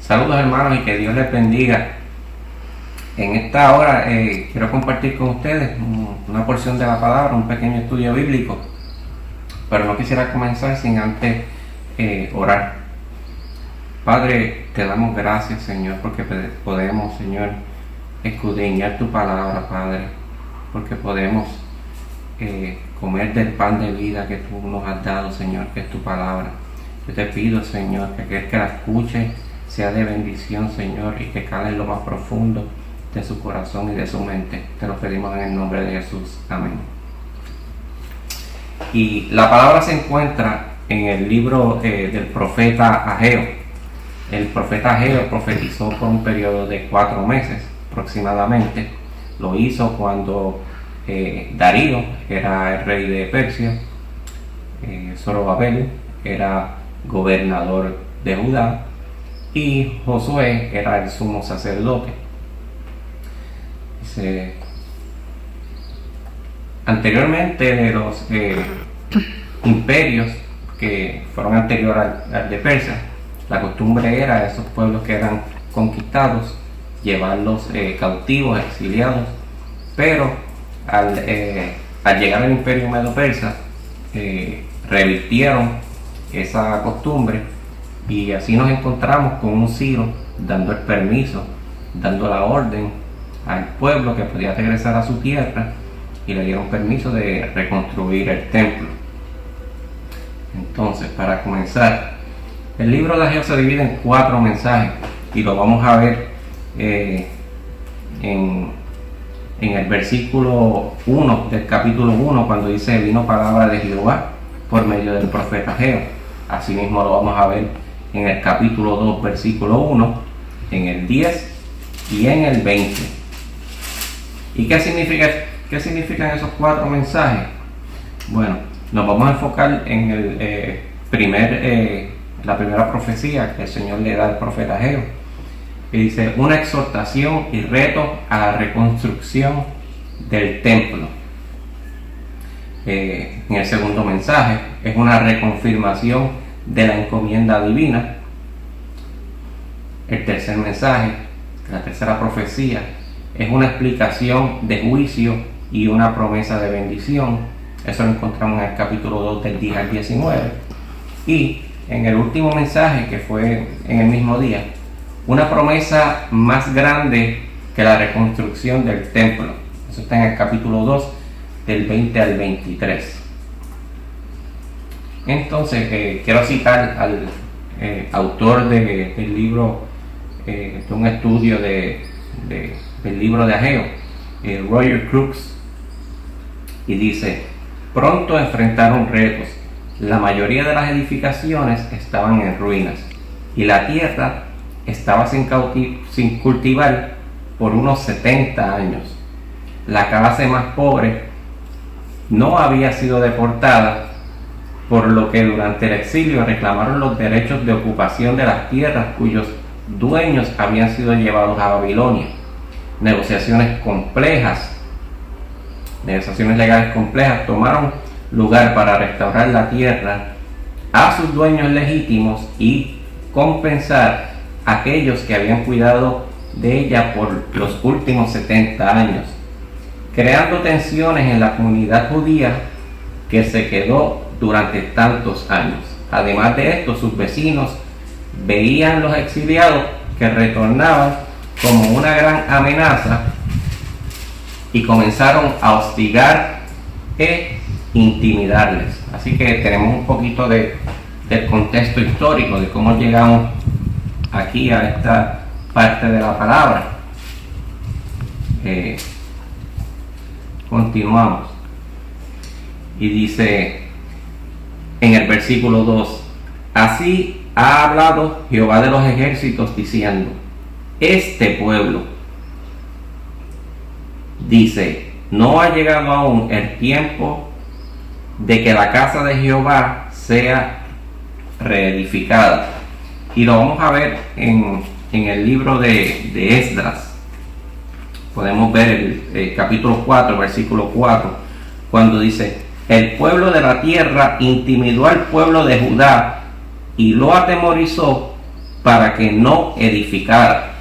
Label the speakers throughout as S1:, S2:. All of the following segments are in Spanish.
S1: Saludos hermanos y que Dios les bendiga. En esta hora quiero compartir con ustedes una porción de la palabra, un pequeño estudio bíblico, pero no quisiera comenzar sin antes orar. Padre, te damos gracias, Señor, porque podemos, Señor, escudriñar tu palabra, Padre, porque podemos comer del pan de vida que tú nos has dado, Señor, que es tu palabra. Yo te pido, Señor, que aquel que la escuche sea de bendición, Señor, y que cale en lo más profundo de su corazón y de su mente. Te lo pedimos en el nombre de Jesús. Amén. Y la palabra se encuentra en el libro del profeta Ageo. El profeta Ageo profetizó por un periodo de 4 meses aproximadamente. Lo hizo cuando Darío era el rey de Persia, Zorobabel era gobernador de Judá y Josué era el sumo sacerdote. Anteriormente de los imperios que fueron anteriores al de Persia, la costumbre era de esos pueblos que eran conquistados llevarlos cautivos, exiliados, pero al llegar al imperio medo-persa revirtieron esa costumbre y así nos encontramos con un Ciro dando el permiso, dando la orden al pueblo que podía regresar a su tierra y le dieron permiso de reconstruir el templo. Entonces, para comenzar, el libro de Ageo se divide en 4 mensajes y lo vamos a ver en el versículo 1 del capítulo 1, cuando dice: vino palabra de Jehová por medio del profeta Ageo. Asimismo lo vamos a ver en el capítulo 2, versículo 1, en el 10 y en el 20. ¿Y qué significan esos 4 mensajes? Bueno, nos vamos a enfocar en la primera profecía que el Señor le da al profeta Ageo, que dice: una exhortación y reto a la reconstrucción del templo. En el segundo mensaje es una reconfirmación de la encomienda divina. El tercer mensaje, la tercera profecía, es una explicación de juicio y una promesa de bendición. Eso lo encontramos en el capítulo 2 del 10 al 19. Y en el último mensaje, que fue en el mismo día, una promesa más grande que la reconstrucción del templo. Eso está en el capítulo 2 del 20 al 23. Entonces quiero citar al autor del libro, de un estudio del libro de Ageo, Roger Crooks, y dice: pronto enfrentaron retos. La mayoría de las edificaciones estaban en ruinas y la tierra estaba sin cultivar por unos 70 años. La clase más pobre no había sido deportada, por lo que durante el exilio reclamaron los derechos de ocupación de las tierras cuyos dueños habían sido llevados a Babilonia. Negociaciones legales complejas tomaron lugar para restaurar la tierra a sus dueños legítimos y compensar a aquellos que habían cuidado de ella por los últimos 70 años, creando tensiones en la comunidad judía que se quedó durante tantos años. Además de esto, sus vecinos veían los exiliados que retornaban como una gran amenaza y comenzaron a hostigar e intimidarles. Así que tenemos un poquito del contexto histórico de cómo llegamos aquí a esta parte de la palabra. Continuamos y dice en el versículo 2: así ha hablado Jehová de los ejércitos diciendo: este pueblo dice, no ha llegado aún el tiempo de que la casa de Jehová sea reedificada. Y lo vamos a ver en el libro de Esdras. Podemos ver el capítulo 4, versículo 4, cuando dice: el pueblo de la tierra intimidó al pueblo de Judá y lo atemorizó para que no edificara.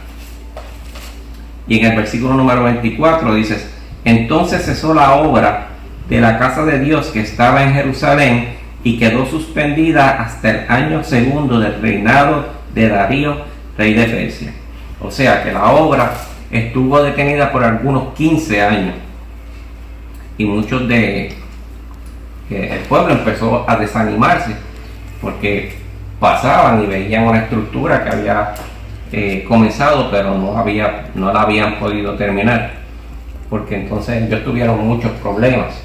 S1: Y en el versículo número 24 dice: entonces cesó la obra de la casa de Dios que estaba en Jerusalén y quedó suspendida hasta el año segundo del reinado de Darío, rey de Persia. O sea que la obra estuvo detenida por algunos 15 años. Y muchos el pueblo empezó a desanimarse porque pasaban y veían una estructura que había comenzado, pero no la habían podido terminar, porque entonces ellos tuvieron muchos problemas,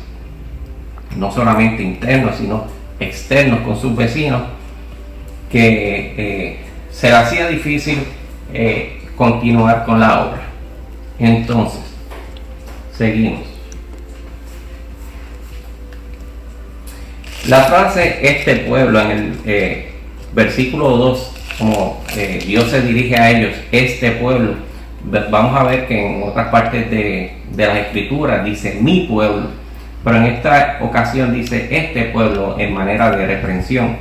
S1: no solamente internos sino externos con sus vecinos, que se le hacía difícil continuar con la obra. Entonces seguimos. La frase "este pueblo" en el versículo 2, como Dios se dirige a ellos, este pueblo, vamos a ver que en otras partes de las escrituras dice "mi pueblo", pero en esta ocasión dice "este pueblo" en manera de reprensión.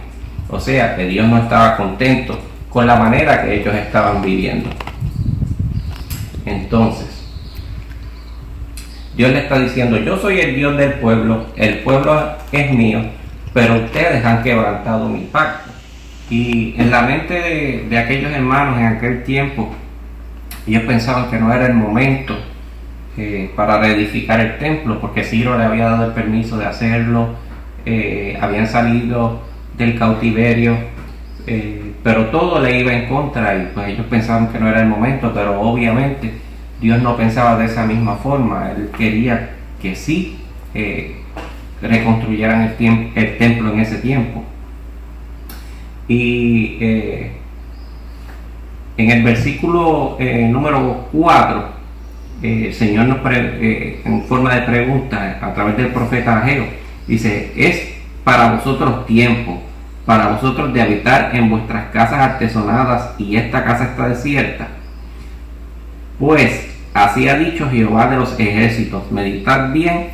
S1: O sea que Dios no estaba contento con la manera que ellos estaban viviendo. Entonces Dios le está diciendo: yo soy el Dios del pueblo, el pueblo es mío, pero ustedes han quebrantado mi pacto. Y en la mente de aquellos hermanos en aquel tiempo, ellos pensaban que no era el momento para reedificar el templo, porque Ciro le había dado el permiso de hacerlo, habían salido del cautiverio, pero todo le iba en contra, y pues ellos pensaban que no era el momento. Pero obviamente Dios no pensaba de esa misma forma. Él quería que sí reconstruyeran el templo en ese tiempo. Y en el versículo número 4, el Señor nos en forma de pregunta a través del profeta Ageo dice: es para vosotros tiempo, para vosotros de habitar en vuestras casas artesonadas, y esta casa está desierta. Pues así ha dicho Jehová de los ejércitos: meditad bien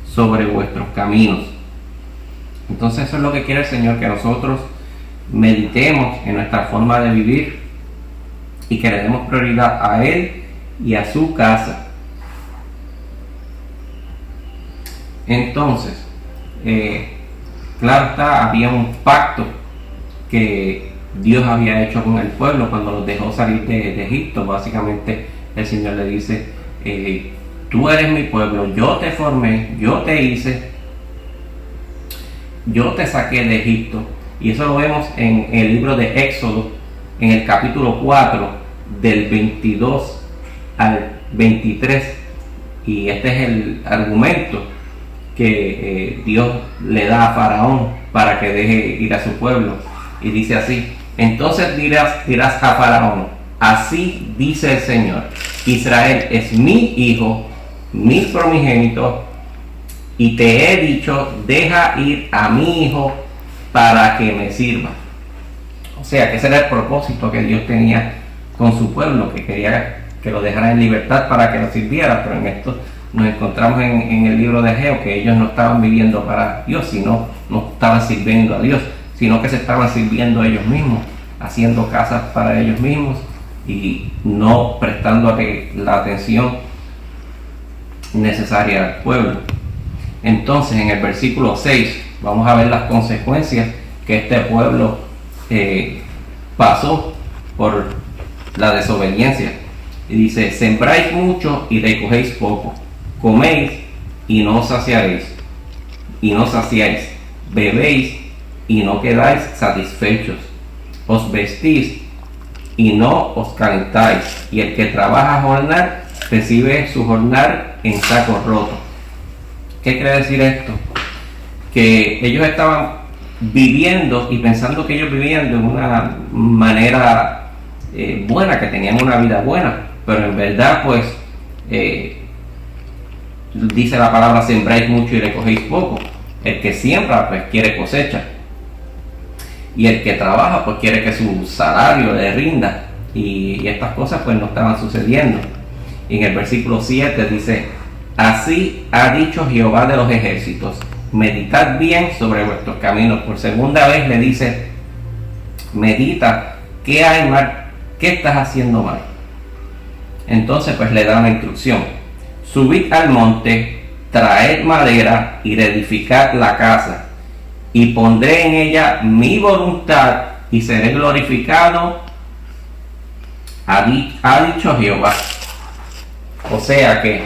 S1: sobre vuestros caminos. Entonces eso es lo que quiere el Señor, que nosotros meditemos en nuestra forma de vivir y que le demos prioridad a Él y a su casa. Entonces, claro está, había un pacto que Dios había hecho con el pueblo cuando los dejó salir de Egipto. Básicamente el Señor le dice: tú eres mi pueblo, yo te formé, yo te hice, yo te saqué de Egipto. Y eso lo vemos en el libro de Éxodo, en el capítulo 4, del 22 al 23. Y este es el argumento que Dios le da a Faraón para que deje ir a su pueblo. Y dice así: entonces dirás a Faraón: así dice el Señor, Israel es mi hijo, mi primogénito, y te he dicho: deja ir a mi hijo para que me sirva. O sea que ese era el propósito que Dios tenía con su pueblo, que quería que lo dejara en libertad para que lo sirviera. Pero en esto nos encontramos en el libro de Ageo, que ellos no estaban viviendo para Dios, sino no estaban sirviendo a Dios, sino que se estaban sirviendo a ellos mismos, haciendo casas para ellos mismos y no prestando la atención necesaria al pueblo. Entonces en el versículo 6 vamos a ver las consecuencias que este pueblo pasó por la desobediencia. Y dice: sembráis mucho y recogéis poco, coméis y no os saciáis, bebéis y no quedáis satisfechos, os vestís y no os calentáis, y el que trabaja a jornar recibe su jornal en saco roto. ¿Qué quiere decir esto? Que ellos estaban viviendo y pensando que ellos vivían de una manera buena, que tenían una vida buena, pero en verdad pues dice la palabra: sembráis mucho y recogéis poco. El que siembra pues quiere cosecha, y el que trabaja pues quiere que su salario le rinda, y estas cosas pues no estaban sucediendo. Y en el versículo 7 dice: así ha dicho Jehová de los ejércitos: meditad bien sobre vuestros caminos. Por segunda vez le dice: medita qué hay mal ¿qué estás haciendo mal? Entonces pues le da una instrucción: subid al monte, traed madera y reedificad la casa, y pondré en ella mi voluntad y seré glorificado, ha dicho Jehová. O sea que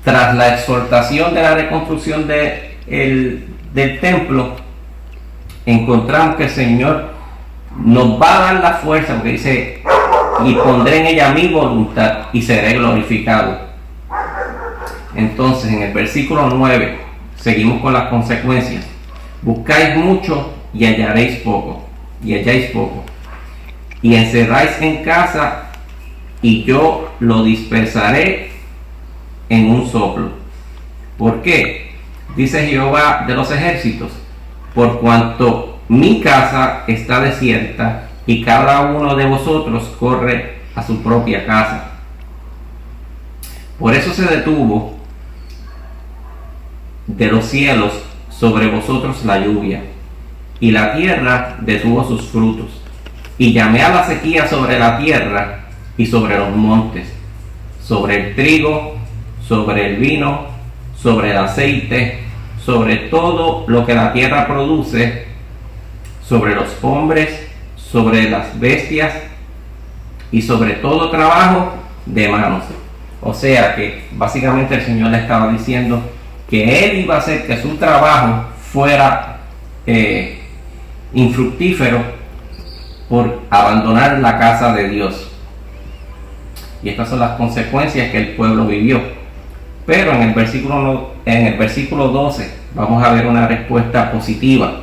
S1: tras la exhortación de la reconstrucción del templo, encontramos que el Señor nos va a dar la fuerza, porque dice: y pondré en ella mi voluntad y seré glorificado. Entonces en el versículo 9 seguimos con las consecuencias: buscáis mucho y halláis poco, y encerráis en casa y yo lo dispersaré en un soplo. ¿Por qué? Dice Jehová de los ejércitos: por cuanto mi casa está desierta y cada uno de vosotros corre a su propia casa. Por eso se detuvo de los cielos sobre vosotros la lluvia, y la tierra detuvo sus frutos, y llamé a la sequía sobre la tierra y sobre los montes, sobre el trigo, sobre el vino, sobre el aceite, sobre todo lo que la tierra produce, sobre los hombres, sobre las bestias y sobre todo trabajo de manos. O sea que básicamente el Señor le estaba diciendo que Él iba a hacer que su trabajo fuera infructífero por abandonar la casa de Dios. Y estas son las consecuencias que el pueblo vivió. Pero en el versículo 12 vamos a ver una respuesta positiva.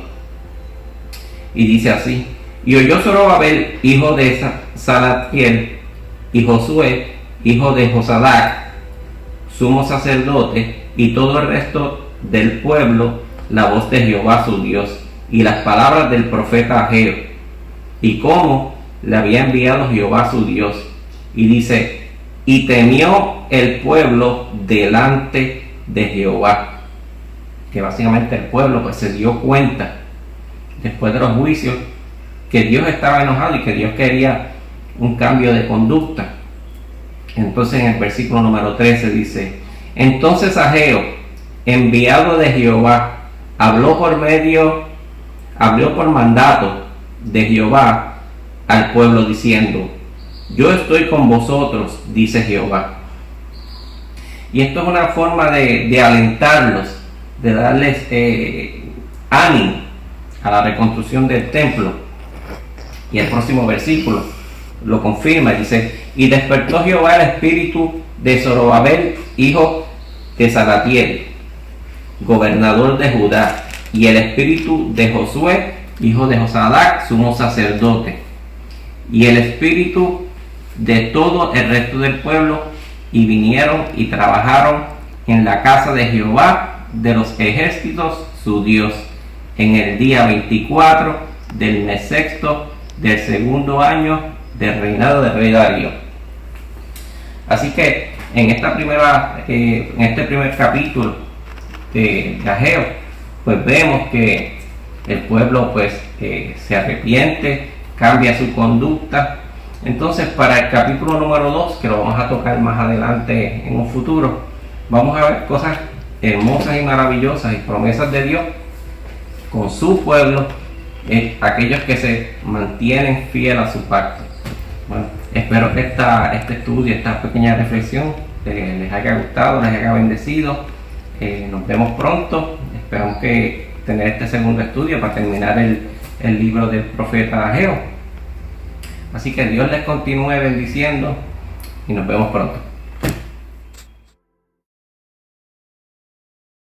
S1: Y dice así: y oyó Zorobabel, hijo de Salatiel, y Josué, hijo de Josadac, sumo sacerdote, y todo el resto del pueblo, la voz de Jehová su Dios, y las palabras del profeta Ageo, y cómo le había enviado Jehová su Dios. Y dice: y temió el pueblo delante de Jehová. Que básicamente el pueblo pues se dio cuenta, después de los juicios, que Dios estaba enojado y que Dios quería un cambio de conducta. Entonces en el versículo número 13 dice: entonces Ageo, enviado de Jehová, habló por mandato de Jehová al pueblo diciendo: yo estoy con vosotros, dice Jehová. Y esto es una forma de alentarlos, de darles ánimo a la reconstrucción del templo. Y el próximo versículo lo confirma, dice: y despertó Jehová el espíritu de Zorobabel, hijo de Salatiel, gobernador de Judá, y el espíritu de Josué, hijo de Josadac, sumo sacerdote, y el espíritu de todo el resto del pueblo, y vinieron y trabajaron en la casa de Jehová de los ejércitos su Dios, en el día 24 del mes sexto del segundo año del reinado del rey Darío. Así que en este primer capítulo de Ageo, pues vemos que el pueblo pues se arrepiente, cambia su conducta. Entonces para el capítulo número 2, que lo vamos a tocar más adelante en un futuro, vamos a ver cosas hermosas y maravillosas y promesas de Dios con su pueblo, aquellos que se mantienen fieles a su pacto. Bueno, espero que este estudio, esta pequeña reflexión les haya gustado, les haya bendecido. Nos vemos pronto. Esperamos que tener este segundo estudio para terminar el libro del profeta Ageo. Así que Dios les continúe bendiciendo y nos vemos pronto.